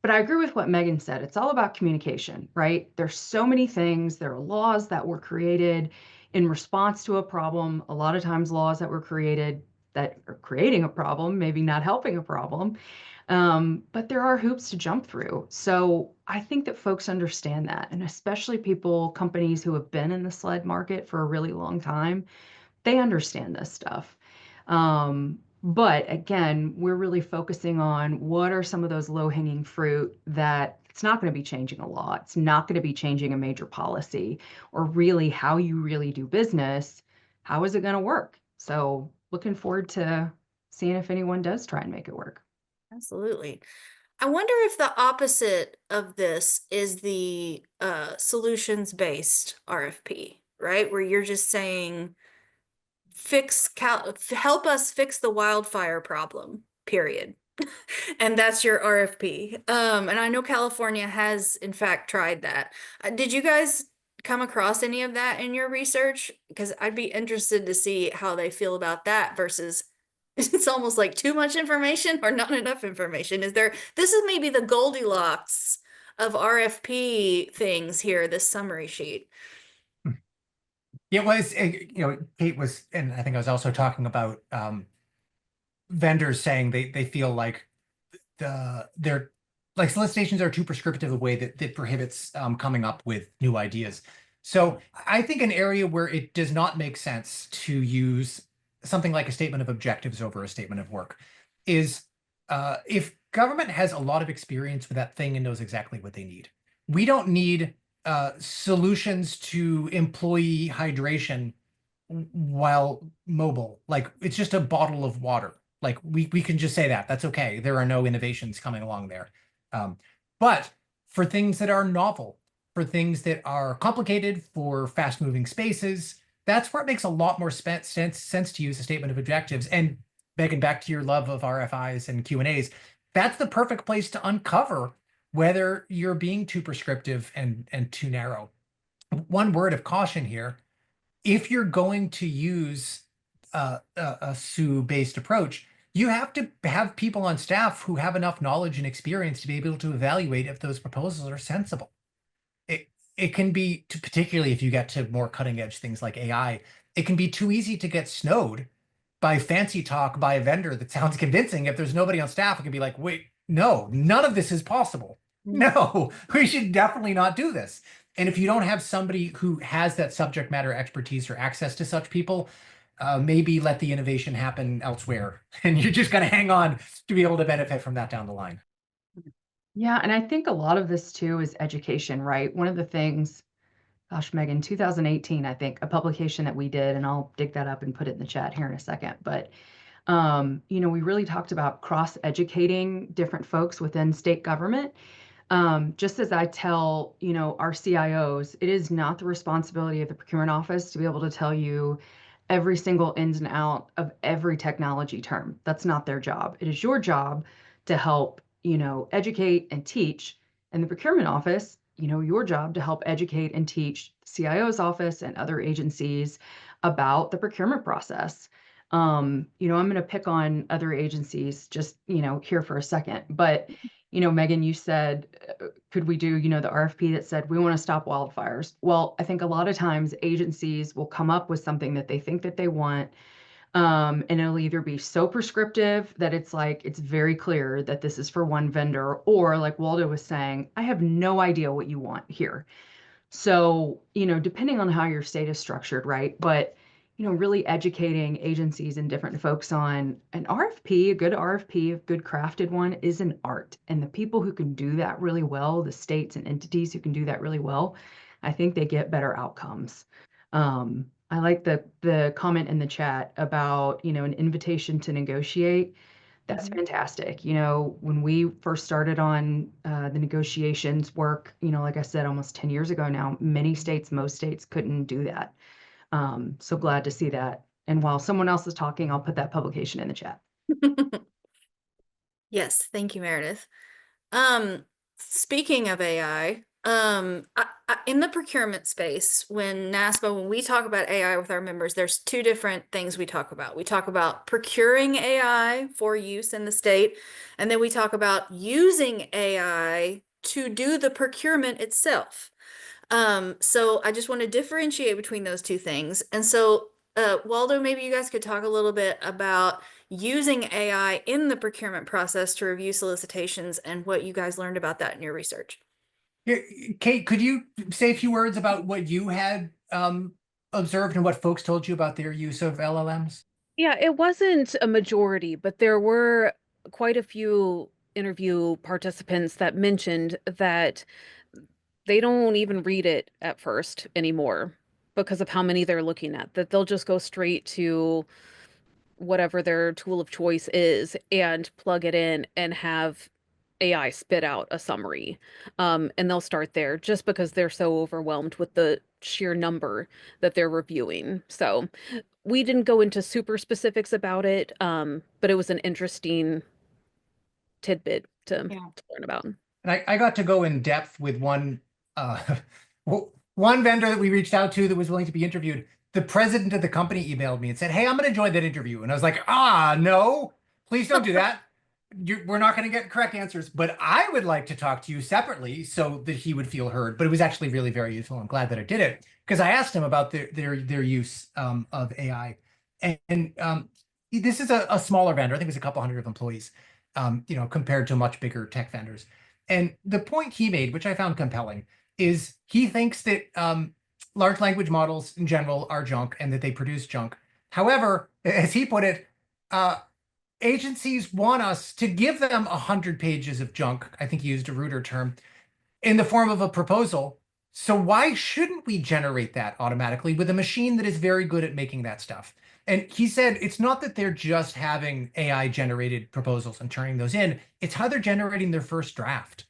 But I agree with what Megan said. It's all about communication, right? There's so many things. There are laws that were created in response to a problem. A lot of times laws that were created that are creating a problem, maybe not helping a problem. But there are hoops to jump through. So I think that folks understand that. And especially companies who have been in the SLED market for a really long time, they understand this stuff. But again, we're really focusing on what are some of those low-hanging fruit that It's not going to be changing a law. It's not going to be changing a major policy or really how you really do business. How is it going to work? So looking forward to seeing if anyone does try and make it work. Absolutely. I wonder if the opposite of this is the solutions-based RFP, right? Where you're just saying, help us fix the wildfire problem, period. And that's your RFP. And I know California has in fact tried that. Did you guys come across any of that in your research? Because I'd be interested to see how they feel about that versus it's almost like too much information or not enough information. This is maybe the Goldilocks of RFP things here, this summary sheet. It was, Kate was, and I think I was also talking about vendors saying they feel like they're like solicitations are too prescriptive a way that prohibits coming up with new ideas. So I think an area where it does not make sense to use something like a statement of objectives over a statement of work is if government has a lot of experience with that thing and knows exactly what they need. We don't need solutions to employee hydration while mobile. Like it's just a bottle of water. Like we can just say that. That's okay. There are no innovations coming along there. But for things that are novel, for things that are complicated, for fast-moving spaces, that's where it makes a lot more sense to use a statement of objectives. And Megan, back to your love of RFIs and Q&As, that's the perfect place to uncover whether you're being too prescriptive and too narrow. One word of caution here, if you're going to use a SUE-based approach, you have to have people on staff who have enough knowledge and experience to be able to evaluate if those proposals are sensible. It can be, particularly if you get to more cutting edge things like AI, it can be too easy to get snowed by fancy talk by a vendor that sounds convincing. If there's nobody on staff, it can be like, wait, no, none of this is possible. No, we should definitely not do this. And if you don't have somebody who has that subject matter expertise or access to such people, maybe let the innovation happen elsewhere. And you're just going to hang on to be able to benefit from that down the line. Yeah, and I think a lot of this too is education, right? One of the things, gosh, Megan, 2018, I think, a publication that we did, and I'll dig that up and put it in the chat here in a second. But, we really talked about cross-educating different folks within state government. Just as I tell, our CIOs, it is not the responsibility of the procurement office to be able to tell you every single ins and out of every technology term. That's not their job. It is your job to help, educate and teach. And the procurement office, your job to help educate and teach the CIO's office and other agencies about the procurement process. I'm going to pick on other agencies just, here for a second, but Megan, you said, could we do, the RFP that said we want to stop wildfires? Well, I think a lot of times agencies will come up with something that they think that they want, and it'll either be so prescriptive that it's like it's very clear that this is for one vendor, or like Waldo was saying, I have no idea what you want here. So, depending on how your state is structured, right? But really educating agencies and different folks on an RFP, a good RFP, a good crafted one is an art. And the people who can do that really well, the states and entities who can do that really well, I think they get better outcomes. I like the comment in the chat about, an invitation to negotiate. That's fantastic. When we first started on the negotiations work, like I said, almost 10 years ago now, most states couldn't do that. So glad to see that. And while someone else is talking, I'll put that publication in the chat. Yes, thank you, Meredith. Speaking of AI, in the procurement space, when we talk about AI with our members, there's two different things we talk about. We talk about procuring AI for use in the state, and then we talk about using AI to do the procurement itself. So I just want to differentiate between those two things. And so, Waldo, maybe you guys could talk a little bit about using AI in the procurement process to review solicitations and what you guys learned about that in your research. Kate, could you say a few words about what you had observed and what folks told you about their use of LLMs? Yeah, it wasn't a majority, but there were quite a few interview participants that mentioned that they don't even read it at first anymore because of how many they're looking at, that they'll just go straight to whatever their tool of choice is and plug it in and have AI spit out a summary. And they'll start there just because they're so overwhelmed with the sheer number that they're reviewing. So we didn't go into super specifics about it, but it was an interesting tidbit to learn about. And I got to go in depth with one one vendor that we reached out to that was willing to be interviewed. The president of the company emailed me and said, "Hey, I'm going to join that interview." And I was like, no, please don't do that. We're not going to get correct answers, but I would like to talk to you separately so that he would feel heard. But it was actually really very useful. I'm glad that I did it because I asked him about their use of AI. And this is a smaller vendor. I think it was a couple hundred of employees, compared to much bigger tech vendors. And the point he made, which I found compelling, is he thinks that large language models in general are junk and that they produce junk. However, as he put it, agencies want us to give them 100 pages of junk. I think he used a ruder term in the form of a proposal. So why shouldn't we generate that automatically with a machine that is very good at making that stuff? And he said it's not that they're just having AI generated proposals and turning those in, it's how they're generating their first draft.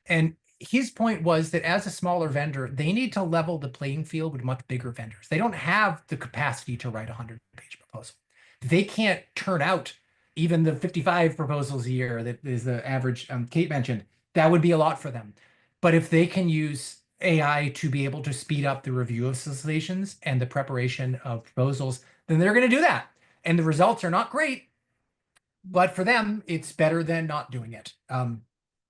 And his point was that as a smaller vendor, they need to level the playing field with much bigger vendors. They don't have the capacity to write a 100-page proposal. They can't turn out even the 55 proposals a year that is the average Kate mentioned. That would be a lot for them. But if they can use AI to be able to speed up the review of solicitations and the preparation of proposals, then they're going to do that. And the results are not great, but for them, it's better than not doing it.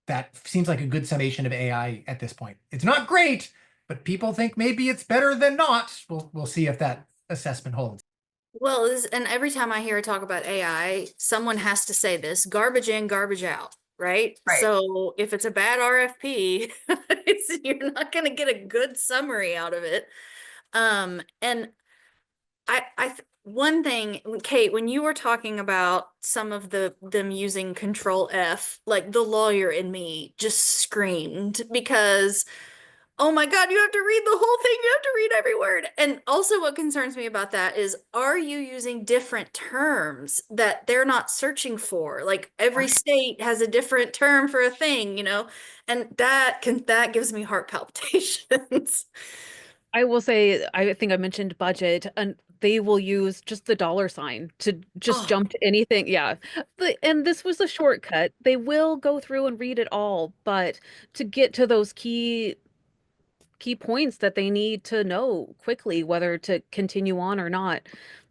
That seems like a good summation of AI at this point. It's not great, but people think maybe it's better than not. We'll see if that assessment holds. Well, and every time I hear talk about AI, someone has to say this: garbage in, garbage out, right? Right. So if it's a bad RFP, you're not going to get a good summary out of it. And one thing, Kate, when you were talking about some of them using Control F, like the lawyer in me just screamed because, oh my God, you have to read the whole thing. You have to read every word. And also what concerns me about that is, are you using different terms that they're not searching for? Like every state has a different term for a thing, and that gives me heart palpitations. I will say, I think I mentioned budget, and they will use just the dollar sign to just Oh. jump to anything. Yeah. And this was a shortcut. They will go through and read it all, but to get to those key points that they need to know quickly whether to continue on or not.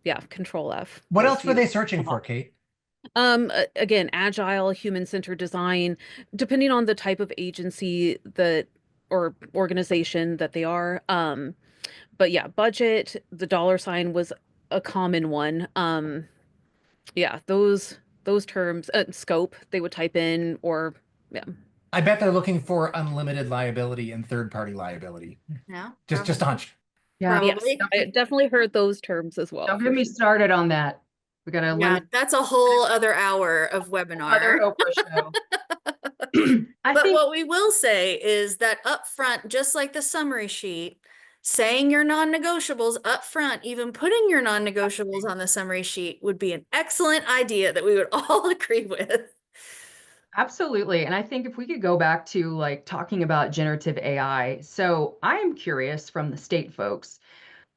Yeah, Control F. What else were they searching for, Kate? Again, agile, human-centered design, depending on the type of agency that or organization that they are. But yeah, budget, the dollar sign was a common one. Yeah, those terms, scope, they would type in, or yeah. I bet they're looking for unlimited liability and third-party liability. Yeah, Just a hunch. Yeah. probably. Yes, I definitely heard those terms as well. Don't get me started on that. We got to Yeah, limit that's a whole other hour of webinar. other Oprah show. I But think what we will say is that up front, just like the summary sheet, saying your non-negotiables up front, even putting your non-negotiables on the summary sheet would be an excellent idea that we would all agree with. absolutely. And I think if we could go back to like talking about generative AI. So I am curious from the state folks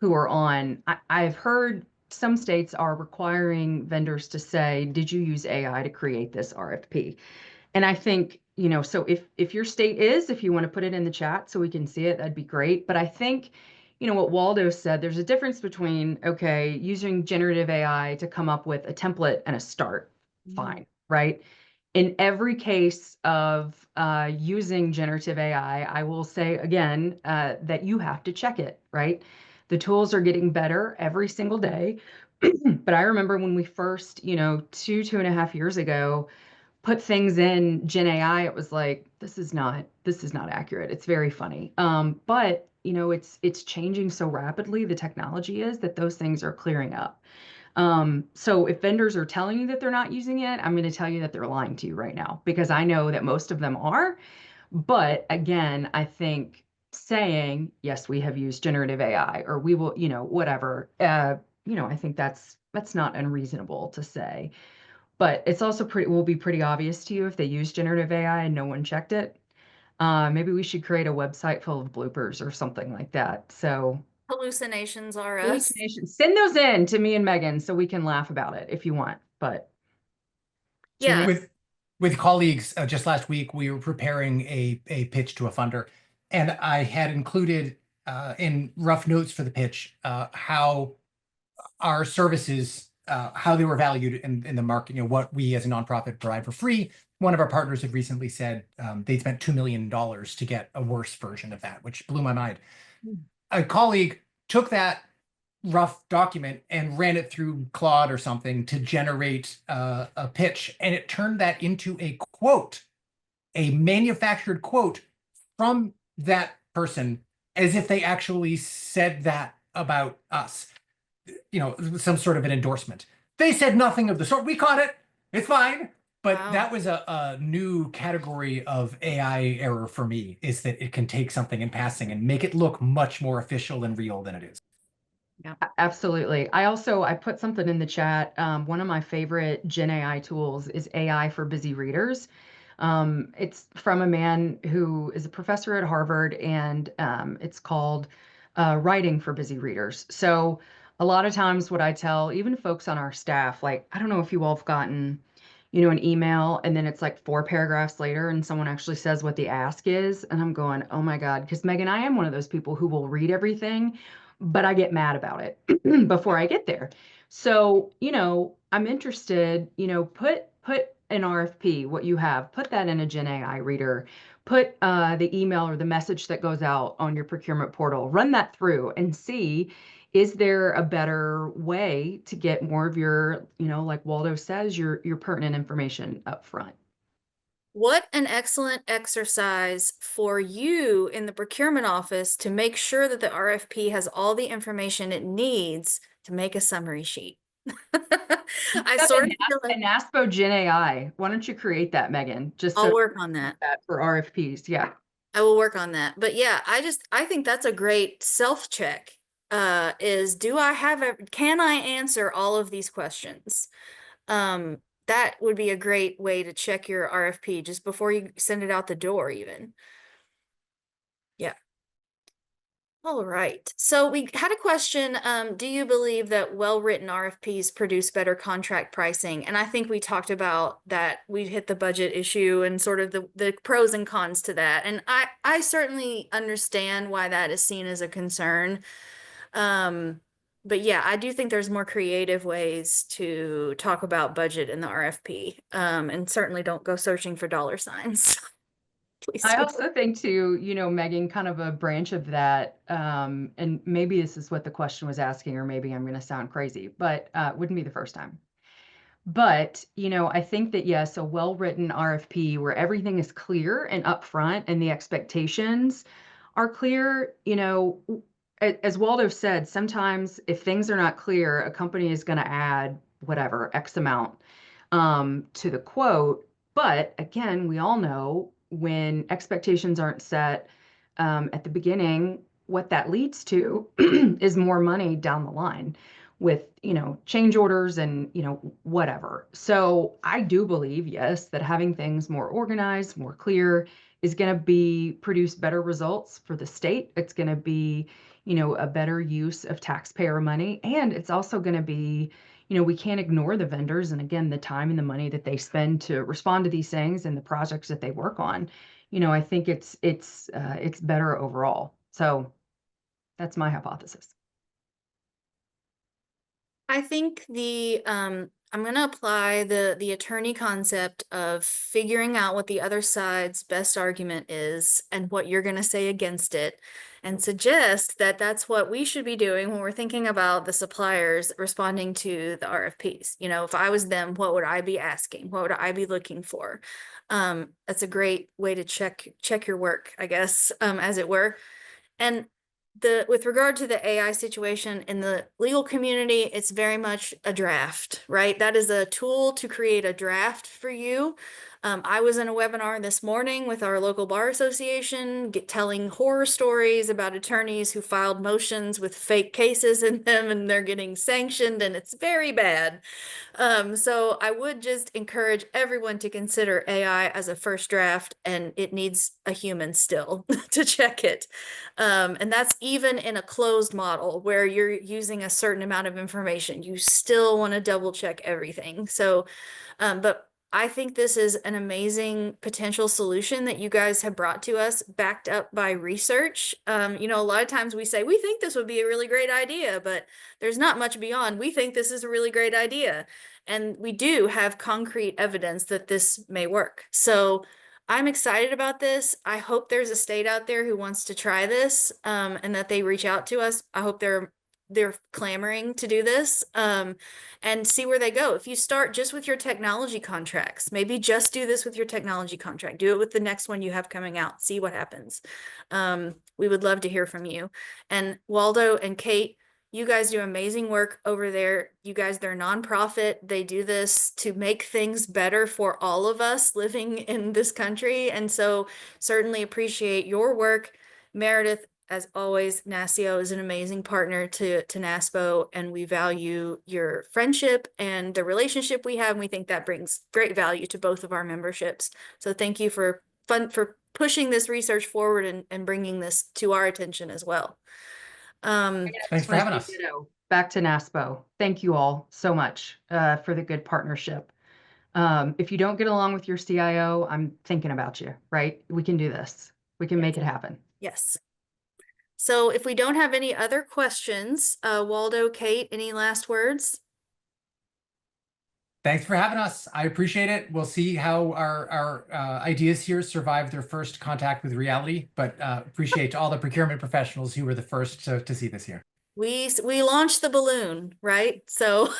who are on, I've heard some states are requiring vendors to say, did you use AI to create this RFP? And I think, so if your state is, if you want to put it in the chat so we can see it, that'd be great. But I think, what Waldo said, there's a difference between, okay, using generative AI to come up with a template and a start, fine, right? In every case of using generative AI, I will say again that you have to check it, right? The tools are getting better every single day. But I remember when we first, 2.5 years ago, put things in Gen AI, it was like, this is not accurate. It's very funny. But it's changing so rapidly, the technology is, that those things are clearing up. So if vendors are telling you that they're not using it, I'm going to tell you that they're lying to you right now, because I know that most of them are. But again, I think saying, yes, we have used generative AI, or we will, whatever, I think that's not unreasonable to say. But it's also will be pretty obvious to you if they use generative AI and no one checked it. Maybe we should create a website full of bloopers or something like that. So Hallucinations are us. hallucinations, send those in to me and Megan so we can laugh about it if you want. But Yeah. With colleagues, just last week, we were preparing a pitch to a funder, and I had included in rough notes for the pitch how our services, how they were valued in the market, what we as a nonprofit provide for free. One of our partners had recently said they'd spent $2 million to get a worse version of that, which blew my mind. A colleague took that rough document and ran it through Claude or something to generate a pitch, and it turned that into a quote, a manufactured quote from that person, as if they actually said that about us, some sort of an endorsement. They said nothing of the sort. We caught it. It's fine. But Wow. that was a new category of AI error for me, is that it can take something in passing and make it look much more official and real than it is. Absolutely. I put something in the chat. One of my favorite Gen AI tools is AI for Busy Readers. It's from a man who is a professor at Harvard, and it's called Writing for Busy Readers. So a lot of times what I tell even folks on our staff, like, I don't know if you all have gotten, an email and then it's like 4 paragraphs later and someone actually says what the ask is. And I'm going, oh my God, because Megan, I am one of those people who will read everything, but I get mad about it before I get there. So, I'm interested, put an RFP, what you have, put that in a Gen AI reader, put the email or the message that goes out on your procurement portal, run that through and see, is there a better way to get more of your, like Waldo says, your pertinent information up front? What an excellent exercise for you in the procurement office to make sure that the RFP has all the information it needs to make a summary sheet. I sort of feel like An NASCIO Gen AI. Why don't you create that, Megan? Just so I'll work on that. For RFPs. Yeah. I will work on that. But yeah, I think that's a great self-check. Is can I answer all of these questions? That would be a great way to check your RFP just before you send it out the door even. Yeah. All right. So we had a question. Do you believe that well-written RFPs produce better contract pricing? And I think we talked about that. We hit the budget issue and sort of the pros and cons to that. And I certainly understand why that is seen as a concern. But yeah, I do think there's more creative ways to talk about budget in the RFP. And certainly don't go searching for dollar signs. Please I do. also think too, Megan, kind of a branch of that, and maybe this is what the question was asking, or maybe I'm going to sound crazy, but wouldn't be the first time. But, I think that, yes, a well-written RFP where everything is clear and upfront and the expectations are clear, as Waldo said, sometimes if things are not clear, a company is going to add whatever, X amount to the quote. But again, we all know when expectations aren't set at the beginning, what that leads to is more money down the line with, change orders and, whatever. So I do believe, yes, that having things more organized, more clear is going to produce better results for the state. It's going to be, a better use of taxpayer money. And it's also going to be, we can't ignore the vendors and again, the time and the money that they spend to respond to these things and the projects that they work on. I think it's better overall. So that's my hypothesis. I think I'm going to apply the attorney concept of figuring out what the other side's best argument is and what you're going to say against it, and suggest that that's what we should be doing when we're thinking about the suppliers responding to the RFPs. If I was them, what would I be asking? What would I be looking for? That's a great way to check your work, I guess, as it were. And with regard to the AI situation in the legal community, it's very much a draft, right? That is a tool to create a draft for you. I was in a webinar this morning with our local bar association, telling horror stories about attorneys who filed motions with fake cases in them and they're getting sanctioned, and it's very bad. So I would just encourage everyone to consider AI as a first draft, and it needs a human still to check it. And that's even in a closed model where you're using a certain amount of information. You still want to double check everything. So, but I think this is an amazing potential solution that you guys have brought to us, backed up by research. You know, a lot of times we say, we think this would be a really great idea, but there's not much beyond, we think this is a really great idea. And we do have concrete evidence that this may work. So I'm excited about this. I hope there's a state out there who wants to try this, and that they reach out to us. I hope they're clamoring to do this, and see where they go. If you start just with your technology contracts, maybe just do this with your technology contract, do it with the next one you have coming out, see what happens. We would love to hear from you. And Waldo and Kate, you guys do amazing work over there. You guys, they're nonprofit. They do this to make things better for all of us living in this country. And so certainly appreciate your work. Meredith, as always, NASCIO is an amazing partner to NASPO, and we value your friendship and the relationship we have. And we think that brings great value to both of our memberships. So thank you for pushing this research forward and bringing this to our attention as well. Thanks for having us. Back to NASPO. Thank you all so much for the good partnership. If you don't get along with your CIO, I'm thinking about you, right? We can do this. We can make it happen. Yes. So if we don't have any other questions, Waldo, Kate, any last words? Thanks for having us. I appreciate it. We'll see how our ideas here survive their first contact with reality, but appreciate all the procurement professionals who were the first to see this here. We launched the balloon, right? So,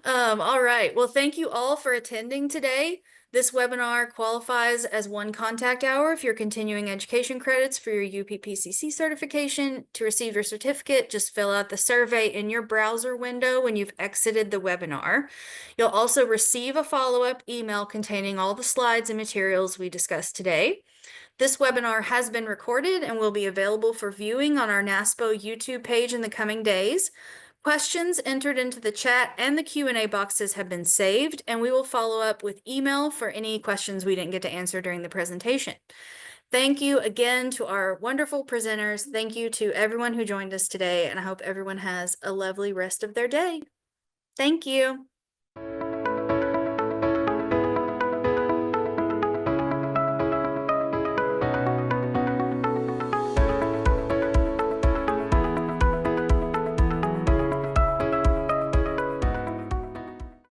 all right. Well, thank you all for attending today. This webinar qualifies as one contact hour if you're continuing education credits for your UPPCC certification. To receive your certificate, just fill out the survey in your browser window when you've exited the webinar. You'll also receive a follow-up email containing all the slides and materials we discussed today. This webinar has been recorded and will be available for viewing on our NASPO YouTube page in the coming days. Questions entered into the chat and the Q&A boxes have been saved, and we will follow up with email for any questions we didn't get to answer during the presentation. Thank you again to our wonderful presenters. Thank you to everyone who joined us today, and I hope everyone has a lovely rest of their day. Thank you.